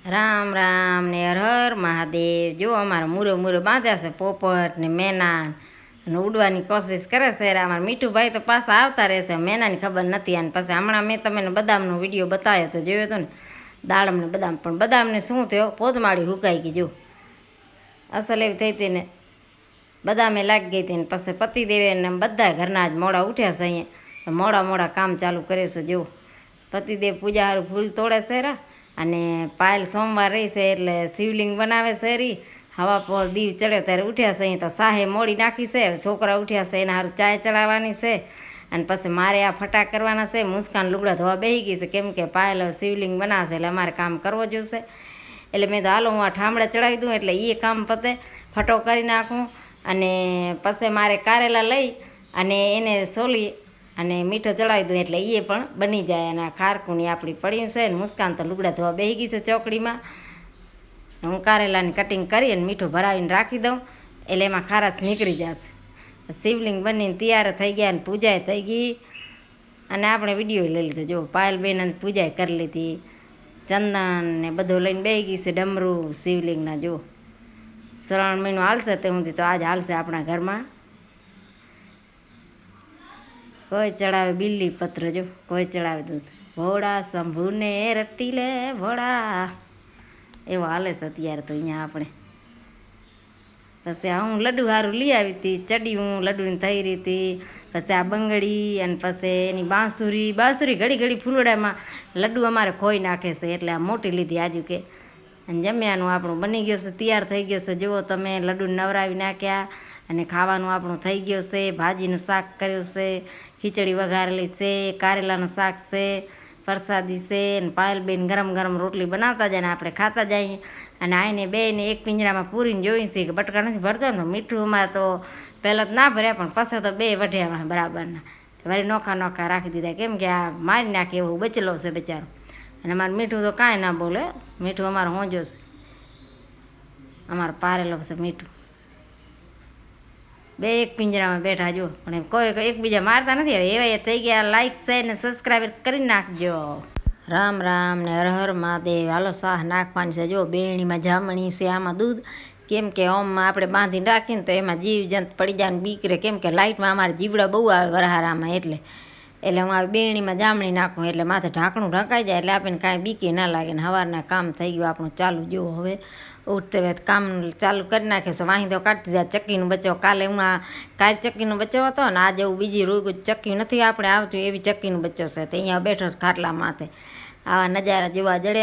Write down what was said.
રામ રામ ને હર હર મહાદેવ। જો અમારા મૂરો બાંધ્યા છે, પોપટ ને મેના અને ઉડવાની કોશિશ કરે છે। અમારા મીઠુભાઈ તો પાછા આવતા રહેશે, મેનાની ખબર નથી। અને પછી હમણાં મેં તમને બદામનો વિડીયો બતાવ્યો તો જોયો હતો ને, દાડમ ને બદામ, પણ બદામને શું થયો, પોતમાળી હુકાઈ ગઈ। જો અસલ એવી થઈ હતી ને, બદામે લાગી ગઈ હતી ને પછી પતિદેવે ને બધા ઘરના જ મોડા ઉઠ્યા છે, અહીંયા મોડા કામ ચાલુ કરે છે। જો પતિદેવ પૂજા હારું ફૂલ તોડે છે અને પાયલ સોમવાર રહી છે એટલે શિવલિંગ બનાવે છે। રી હવા પર દીવ ચડ્યો ત્યારે ઉઠ્યા છે, અહીં તો સાહે મોડી નાખી છે। છોકરા ઉઠ્યા છે એના હારું ચાય ચડાવવાની છે અને પછી મારે આ ફટાક કરવાના છે। મુસ્કાન લુગડા ધોવા બેસી ગઈ છે, કેમ કે પાયલ શિવલિંગ બનાવશે એટલે અમારે કામ કરવો જોશે। એટલે મેં તો હાલો હું આ ઠામડા ચડાવી દઉં એટલે એ કામ પતે, ફટો કરી નાખું અને પછી મારે કારેલા લઈ અને એને સોલી અને મીઠો ચડાવી દઉં એટલે એ પણ બની જાય। અને આ ખારકુની આપણી પડ્યું છે ને મુસ્કાન તો લુગડા ધોવા બેસી ગઈ છે ચોકડીમાં। હું કારેલાની કટિંગ કરી અને મીઠું ભરાવીને રાખી દઉં એટલે એમાં ખારાશ નીકળી જશે। શિવલિંગ બનીને તૈયાર થઈ ગયા અને પૂજાએ થઈ ગઈ અને આપણે વિડીયો લઈ લીધો। જો પાયલબેન પૂજાએ કરી લીધી, ચંદન ને બધું લઈને બેસી ગઈ છે, ડમરું શિવલિંગના। જો શ્રાવણ મહિનો હાલશે તે સુધી તો આજ હાલશે આપણા ઘરમાં। કોઈ ચડાવે બિલ્લી પત્ર, જો કોઈ ચડાવે દૂધ, ભોળા શંભુને રટી લે ભોળા, એવો હાલે છે અત્યારે તો અહીંયા આપણે। પછી હું લડ્ડુ સારું લઈ આવી હતી, ચડી હું લડ્ડુની થઈ રહી હતી, પછી આ બંગડી અને પછી એની બાંસુરી ઘડી ફૂલડામાં લડ્ડુ અમારે ખોઈ નાખે છે એટલે આ મોટી લીધી આજુ કે। અને જમ્યાનું આપણું બની ગયો છે, તૈયાર થઈ ગયો છે। જુઓ તમે, લડ્ડુ નવરાવી નાખ્યા અને ખાવાનું આપણું થઈ ગયું છે। ભાજીનું શાક કર્યું છે, ખીચડી વઘારેલી છે, કારેલાનું શાક છે, પ્રસાદી છે અને પાયલબેન ગરમ ગરમ રોટલી બનાવતા જાય ને આપણે ખાતા જઈએ। અને આઈને બેને એક પિંજરામાં પૂરીને જોઈ છે કે બટકા નથી ભરતો ને, મીઠુંમાં તો પહેલાં તો ના ભર્યા પણ પછી તો બે વઢ્યા બરાબરના, વળી નોખા રાખી દીધા, કેમ કે આ મારી નાખે એવું બચેલો છે બિચારો। અને અમારું મીઠું તો કાંઈ ના બોલે, મીઠું અમારો હોંજો છે, અમારો પારેલો છે મીઠું। બે એક પિંજરામાં બેઠા જો, પણ કોઈ એકબીજા મારતા નથી। હવે એવા થઈ ગયા, લાઈક શેર ને સબસ્ક્રાઈબર કરી નાખજો। રામ રામ ને હર હર મહાદેવ। હાલો શાહ નાખવાની છે। જો બેણીમાં જામણી છે, આમાં દૂધ, કેમ કે ઓમમાં આપણે બાંધીને રાખીને તો એમાં જીવ જંત પડી જાય ને બીક રહે, કેમ કે લાઇટમાં અમારે જીવડા બહુ આવે વરહારામાં, એટલે હું આ બેણીમાં જામણી નાખું એટલે માથે ઢાંકણું ઢંકાઈ જાય એટલે આપણને કાંઈ બીકે ના લાગે ને સવારના કામ થઈ ગયું આપણું ચાલુ। જુઓ હવે ઉઠતે વેત કામ ચાલુ કરી નાખે છે। વાંહી કાઢતી જાય ચક્કીનું બચાવ, કાલે હું આ કાલ ચક્કીનો બચાવ હતો ને આજે એવું બીજી રોગ ચક્કી નથી આપણે આવતું એવી ચક્કીનું બચાવ છે, તો અહીંયા બેઠો ખાટલા માથે આવા નજારા જોવા જડે।